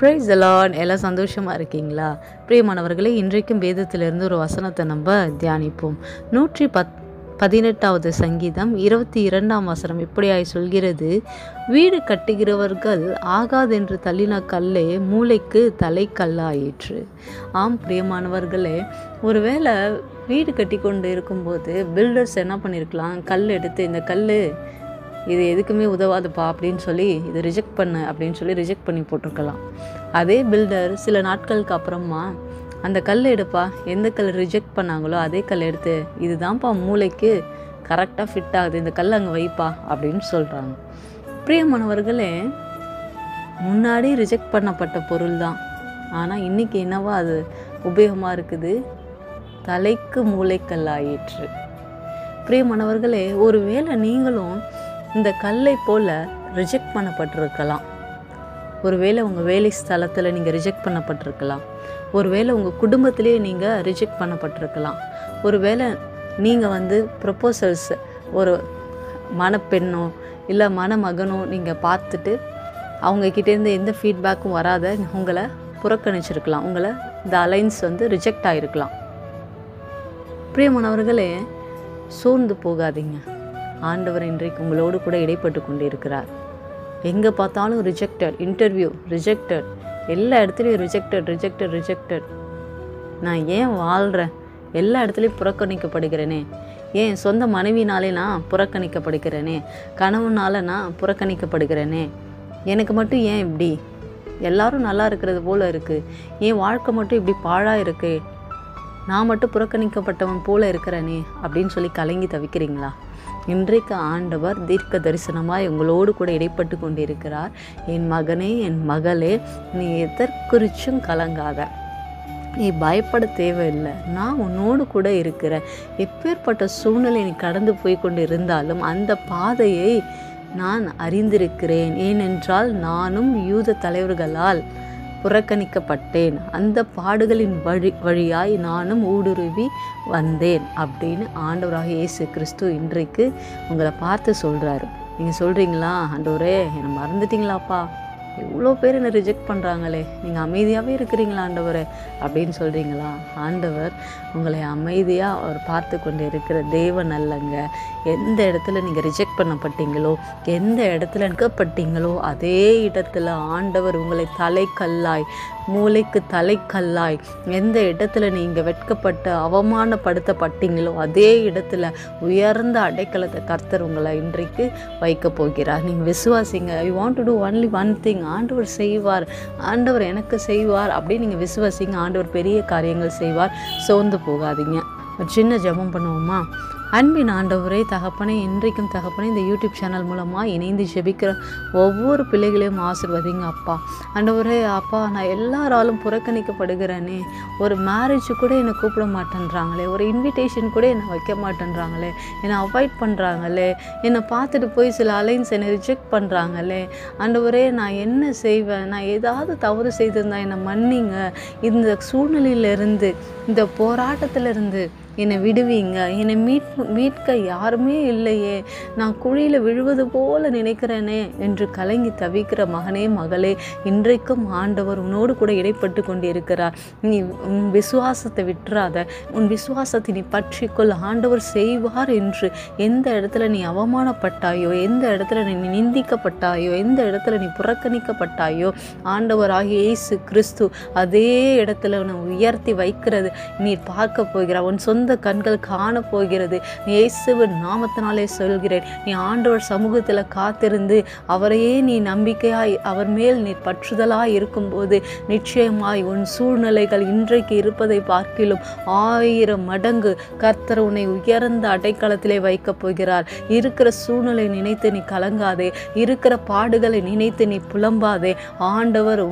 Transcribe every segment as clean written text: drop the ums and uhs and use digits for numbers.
Praise the Lord. எல்லாம் சந்தோஷமாக இருக்கீங்களா? பிரியமானவர்களே, இன்றைக்கும் வேதத்திலிருந்து ஒரு வசனத்தை நம்ம தியானிப்போம். 118வது சங்கீதம் 22ஆம் வசனம் இப்படியாய் சொல்கிறது, வீடு கட்டுகிறவர்கள் ஆகாதென்று தள்ளின கல்லே மூளைக்கு தலைக்கல்லாயிற்று. ஆம் பிரியமானவர்களே, ஒருவேளை வீடு கட்டி கொண்டு இருக்கும்போது பில்டர்ஸ் என்ன பண்ணியிருக்கலாம், கல் எடுத்து இந்த கல் இது எதுக்குமே உதவாதுப்பா அப்படின்னு சொல்லி இதை ரிஜெக்ட் பண்ணு அப்படின்னு சொல்லி ரிஜெக்ட் பண்ணி போட்டிருக்கலாம். அதே பில்டர் சில நாட்களுக்கு அப்புறமா அந்த கல் எடுப்பா, எந்த கல் ரிஜெக்ட் பண்ணாங்களோ அதே கல் எடுத்து இதுதான்ப்பா மூளைக்கு கரெக்டாக ஃபிட் ஆகுது, இந்த கல் அங்கே வைப்பா அப்படின்னு சொல்கிறாங்க. பிரியமானவர்களே, முன்னாடி ரிஜெக்ட் பண்ணப்பட்ட பொருள் தான், ஆனால் இன்றைக்கி என்னவா அது உபயோகமாக இருக்குது, தலைக்கு மூளைக்கல் ஆயிற்று. பிரியமானவர்களே, ஒருவேளை நீங்களும் இந்த கல்லை போல் ரிஜெக்ட் பண்ணப்பட்டிருக்கலாம். ஒருவேளை உங்கள் வேலை ஸ்தலத்தில் நீங்கள் ரிஜெக்ட் பண்ணப்பட்டிருக்கலாம். ஒருவேளை உங்கள் குடும்பத்திலே நீங்கள் ரிஜெக்ட் பண்ணப்பட்டிருக்கலாம். ஒருவேளை நீங்கள் ப்ரொப்போசல்ஸ் ஒரு மணப்பெண்ணோ இல்லை மணமகனோ நீங்கள் பார்த்துட்டு அவங்கக்கிட்டேருந்து எந்த ஃபீட்பேக்கும் வராத உங்களை புறக்கணிச்சிருக்கலாம். உங்களை இந்த அலைன்ஸ் ரிஜெக்ட் ஆகிருக்கலாம். பிரியமானவர்களே, சோர்ந்து போகாதீங்க. ஆண்டவர் இன்றைக்கு உங்களோடு கூட இடைப்பட்டு கொண்டு இருக்கிறார். எங்கே பார்த்தாலும் ரிஜெக்டட், இன்டர்வியூ ரிஜெக்டட், எல்லா இடத்துலையும் ரிஜெக்டட். நான் ஏன் வாழ்கிறேன், எல்லா இடத்துலையும் புறக்கணிக்கப்படுகிறேனே, ஏன் சொந்த மனைவினாலே நான் புறக்கணிக்கப்படுகிறேனே, கணவனால் நான் புறக்கணிக்கப்படுகிறேனே, எனக்கு மட்டும் ஏன் இப்படி, எல்லாரும் நல்லா இருக்கிறது போல் இருக்குது, என் வாழ்க்கை மட்டும் இப்படி பாழாக இருக்கு, நான் மட்டும் புறக்கணிக்கப்பட்டவன் போல இருக்கிறேனே அப்படின்னு சொல்லி கலங்கி தவிக்கிறீங்களா? இன்றைக்கு ஆண்டவர் தீர்க்க தரிசனமாய் உங்களோடு கூட இடைப்பட்டு கொண்டிருக்கிறார். என் மகனே, என் மகளே, நீ எதற்குறிச்சும் கலங்காத, நீ பயப்பட தேவையில்லை, நான் உன்னோடு கூட இருக்கிறேன். எப்பேற்பட்ட சூழ்நிலை நீ கடந்து போய் கொண்டு இருந்தாலும் அந்த பாதையை நான் அறிந்திருக்கிறேன். ஏனென்றால் நானும் யூத தலைவர்களால் புறக்கணிக்கப்பட்டேன், அந்த பாடுகளின் வழியாய் நானும் ஊடுருவி வந்தேன் அப்படின்னு ஆண்டவராக இயேசு கிறிஸ்து இன்றைக்கு உங்களை பார்த்து சொல்கிறாரு. நீங்கள் சொல்கிறீங்களா, ஆண்டவரே என்னை மறந்துட்டீங்களாப்பா, எவ்வளோ பேர் என்னை ரிஜெக்ட் பண்ணுறாங்களே, நீங்கள் அமைதியாகவே இருக்கிறீங்களா ஆண்டவரே அப்படின்னு சொல்கிறீங்களா? ஆண்டவர் உங்களை அமைதியாக அவர் பார்த்து கொண்டு இருக்கிற தேவன் அல்லங்க. எந்த இடத்துல நீங்கள் ரிஜெக்ட் பண்ணப்பட்டீங்களோ, எந்த இடத்துல நிற்கப்பட்டீங்களோ அதே இடத்துல ஆண்டவர் உங்களை தலைக்கல்லாய், மூளைக்கு தலைக்கல்லாய், எந்த இடத்துல நீங்கள் வெட்கப்பட்டு அவமானப்படுத்தப்பட்டீங்களோ அதே இடத்துல உயர்ந்த அடைக்கலத்தை கர்த்தர் உங்களை இன்றைக்கு வைக்க போகிறார். நீங்கள் விசுவாசிங்க. You want to do only one thing, ஆண்டவர் செய்வார், ஆண்டவர் எனக்கு செய்வார் அப்படின்னு நீங்கள் விசுவாசிங்க. ஆண்டவர் பெரிய காரியங்கள் செய்வார். சோர்ந்து போகாதீங்க. ஒரு சின்ன ஜெபம் பண்ணுவோமா? அன்பின் ஆண்டவரே, தகப்பனே, இன்றைக்கும் தகப்பனே, இந்த யூடியூப் சேனல் மூலமாக இணைந்து ஜெபிக்கிற ஒவ்வொரு பிள்ளைகளையும் ஆசீர்வதிங்க அப்பா. ஆண்டவரே அப்பா, நான் எல்லாராலும் புறக்கணிக்கப்படுகிறேனே, ஒரு மேரேஜ் கூட என்னை கூப்பிட மாட்டேன்றாங்களே, ஒரு இன்விடேஷன் கூட என்னை வைக்க மாட்டேன்றாங்களே, என்னை அவாய்ட் பண்ணுறாங்களே, என்னை பார்த்துட்டு போய் சில அலைன்ஸ் என்னை ரிஜெக்ட் பண்ணுறாங்களே, ஆண்டவரே நான் என்ன செய்வேன், நான் ஏதாவது தவறு செய்திருந்தா என்னை மன்னிங்க, இந்த சூழ்நிலையிலிருந்து, இந்த போராட்டத்திலிருந்து என்னை விடுவீங்க, என்னை மீட்க யாருமே இல்லையே, நான் குழியில் விழுவது போல நினைக்கிறேனே என்று கலங்கி தவிக்கிற மகனே, மகளே, இன்றைக்கும் ஆண்டவர் உன்னோடு கூட இடைப்பட்டு கொண்டு இருக்கிறார். நீ உன் விசுவாசத்தை விட்டுறாத, உன் விசுவாசத்தை நீ பற்றிக்கொள். ஆண்டவர் செய்வார் என்று எந்த இடத்துல நீ அவமானப்பட்டாயோ, எந்த இடத்துல நீ நிந்திக்கப்பட்டாயோ, எந்த இடத்துல நீ புறக்கணிக்கப்பட்டாயோ, ஆண்டவராகிய இயேசு கிறிஸ்து அதே இடத்துல உன்னை உயர்த்தி வைக்கிறது நீ பார்க்க போகிறார். உன் சொந்த கண்கள் காண போகிறது. நீ இயேசுவின் நாமத்தினாலே சொல்கிறேன், நீ ஆண்டவர் சமூகத்தில் காத்திருந்து அவரையே நீ நம்பிக்கையாய் அவர் மேல் நீ பற்றுதலாய் இருக்கும்போது நிச்சயமாய் உன் சூழ்நிலைகள் இன்றைக்கு இருப்பதை பார்க்கிலும் 1000 மடங்கு கர்த்தர் உன்னை உயர்ந்த அடைக்கலத்திலே வைக்கப் போகிறார். இருக்கிற சூழ்நிலை நினைத்து நீ கலங்காதே, இருக்கிற பாடுகளை நினைத்து நீ புலம்பாதே. ஆண்டவர்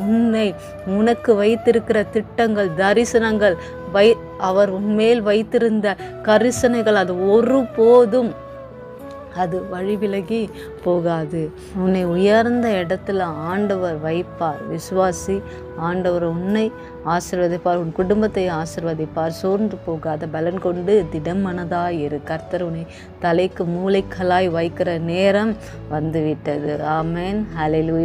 உனக்கு வைத்திருக்கிற திட்டங்கள், தரிசனங்கள், அவர் உன்மேல் வைத்திருந்த கரிசனைகள் அது ஒருபோதும் அது வழி விலகி போகாது. உன்னை உயர்ந்த இடத்துல ஆண்டவர் வைப்பார். விசுவாசி. ஆண்டவர் உன்னை ஆசீர்வதிப்பார், உன் குடும்பத்தை ஆசீர்வதிப்பார். சோர்ந்து போகாத, பலன் கொண்டு திடம் மனதாய் இரு. கர்த்தர் உன்னை தலைக்கு மூளைக்கலாய் வைக்கிற நேரம் வந்துவிட்டது. ஆமென். ஹல்லேலூயா.